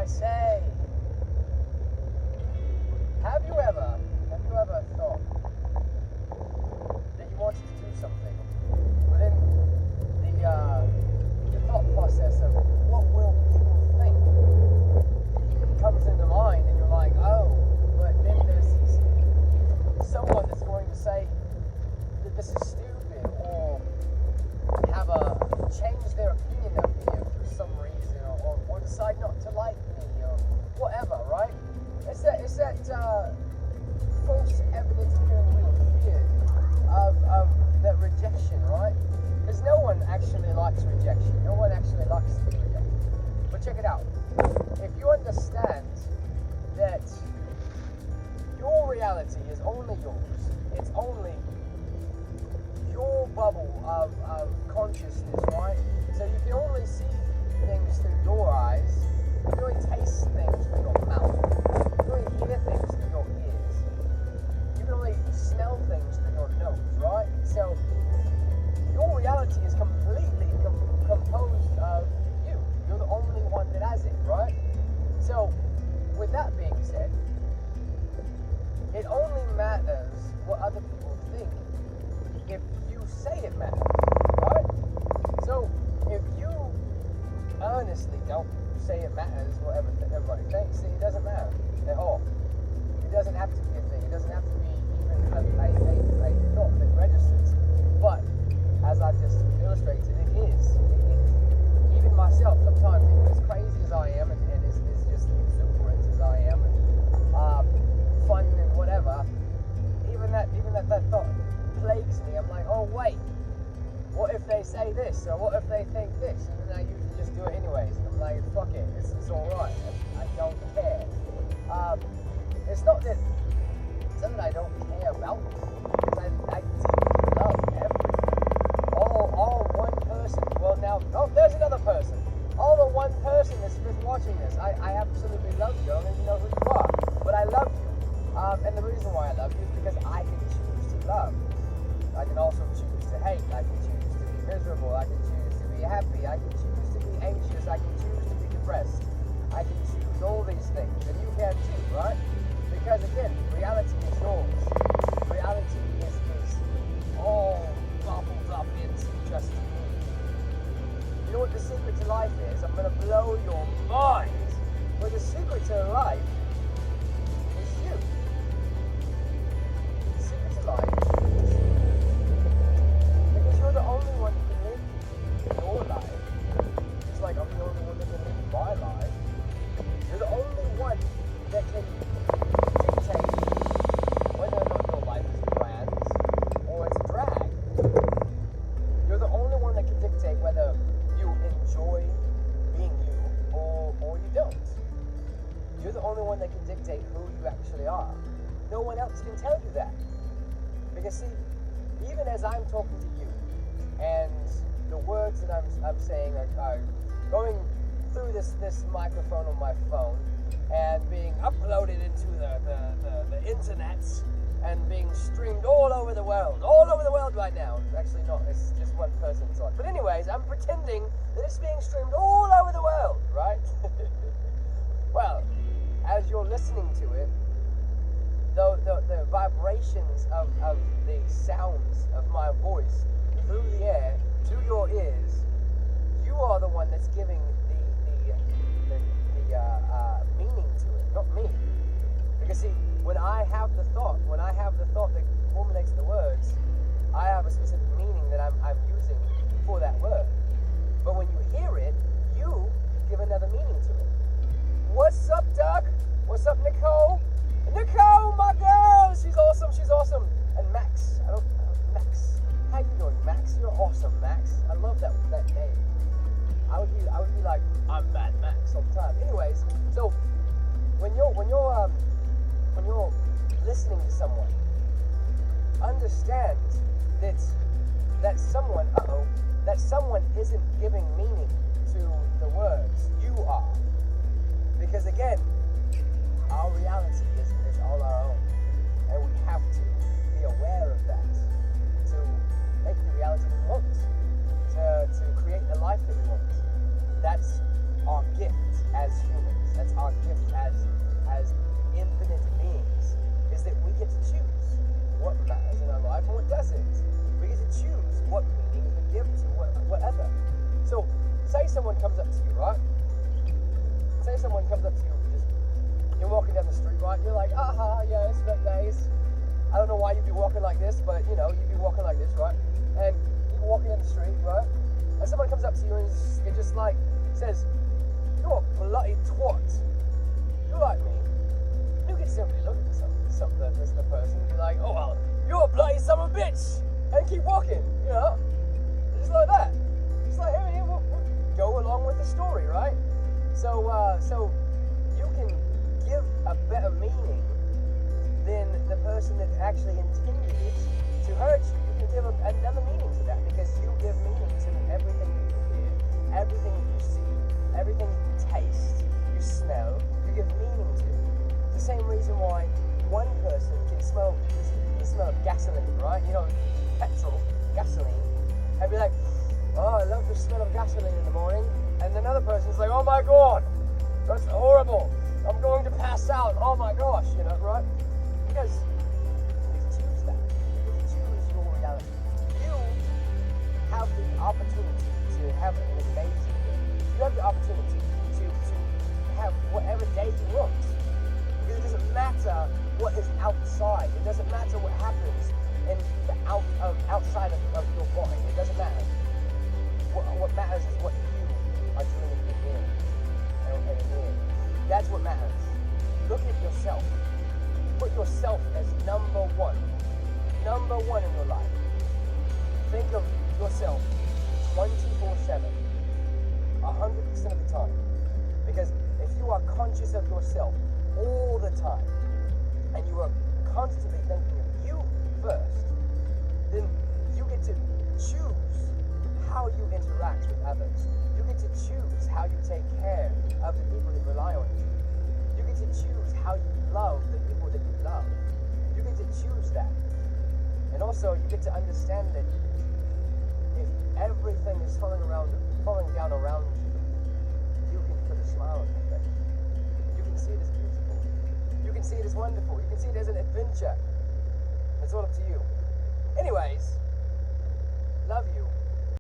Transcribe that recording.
I say, have you ever thought that you wanted to do something within the thought process of what will people think comes into mind, and you're like, oh, but then there's someone that's going to say that this is stupid, or have change their opinion of me for some reason, or decide not to like me, or whatever, right? It's that false evidence appearing real fear of that rejection, right? Because no one actually likes rejection. No one actually likes to be rejected. But check it out. If you understand that your reality is only yours, it's only your bubble of consciousness, right? So you can only see things through your eyes, you can only taste things through your mouth, you can only hear things through your ears, you can only smell things through your nose, right? So your reality is completely composed of you. You're the only one that has it, right? So with that being said, it only matters what other people think if you say it matters, right? So if you earnestly don't say it matters what everybody thinks, then it doesn't matter at all. It doesn't have to be a thing. It doesn't have to be even a thought that registers. But as I've just illustrated, it is. Even myself, sometimes, even as crazy as I am, and as just exuberant as I am, and fun and whatever, even that thought plagues me. I'm like, oh wait, what if they say this, or what if they think this? And then I usually just do it anyways. And I'm like, fuck it, it's all right. I don't care. It's not that I don't care about it. I deeply love everyone. All one person. Well, now, oh, there's another person. All the one person that's watching this. I absolutely love you. I don't even know who you are, but I love you. And the reason why I love you is because I can choose to love. I can also choose to hate. I can choose to be miserable. I can choose to be happy. I can choose to be anxious. I can choose to be depressed. I can choose all these things, and you can too, right? Because again, reality is yours. Reality is all bubbled up into just you. You know what the secret to life is? I'm going to blow your mind. But the secret to life is you. The secret to life is you. Because you're the only one who can live your life. It's like I'm the only one that can live my life. You're the only one that can dictate whether or not your life is grand or it's a drag. You're the only one that can dictate whether you enjoy being you or you don't. You're the only one that can dictate who you actually are. No one else can tell you that. Because see, even as I'm talking to you, and the words that I'm saying are going through this microphone on my phone and being uploaded into the internet and being streamed all over the world right now. Actually not, it's just one person's on. But anyways, I'm pretending that it's being streamed all over the world, right? Well, as you're listening to it, the vibrations of the sounds of my voice through the air to your ears, you are the one that's giving the meaning to it, not me. Because see, when I have the thought that formulates the words, I have a specific meaning that I'm using for that word. But when you hear it, you give another meaning to it. What's up, Doug? What's up, Nicole? Nicole, my girl! She's awesome. And Max, Max. How you doing, Max? You're awesome, Max. I love that name. I would be like, I'm Mad Max all the time. Anyways, so when you're listening to someone, understand that someone isn't giving meaning to the words. You are. Because again, our reality is all our own. And we have to be aware of that to make the reality we want, to create the life that we want. That's our gift as humans. That's what meaning we give to whatever. So, say someone comes up to you, right? Say someone comes up to you, you're walking down the street, right? You're like, aha, yeah, it's very nice. I don't know why you'd be walking like this, but you know, you'd be walking like this, right? And you're walking down the street, right? And someone comes up to you and it just like says, you're a bloody twat. You like me? You can simply look at the person and be like, oh well, you're a bloody son of a bitch, and keep walking, you know? Just like that. Just like, hey, we'll go along with the story, right? So you can give a better meaning than the person that actually intended it to hurt you. You can give another meaning to that because you give meaning to everything that you hear, everything that you see, everything that you taste, you smell, you give meaning to. It's the same reason why one person can smell the smell of gasoline, right? You know, petrol, gasoline, and be like, oh, I love the smell of gasoline in the morning. And another person's like, oh my God, that's horrible. I'm going to pass out. Oh my gosh, you know, right? Because you can choose that. You can choose your reality. You have the opportunity to have an amazing day. You have the opportunity to have whatever day you want. Because it doesn't matter what is outside. It doesn't matter what happens in the outside of your body. It doesn't matter. What matters is what you are doing in here and here. That's what matters. Look at yourself. Put yourself as number one. Number one in your life. Think of yourself 24/7. 100% of the time. Because if you are conscious of yourself all the time, and you are constantly thinking of you first, then you get to choose how you interact with others. You get to choose how you take care of the people that rely on you. You get to choose how you love the people that you love. You get to choose that. And also, you get to understand that if everything is falling down around you, you can put a smile on your face. You can see it as beautiful. You can see it as wonderful. You can see it as an adventure. It's all up to you. Anyways, love you.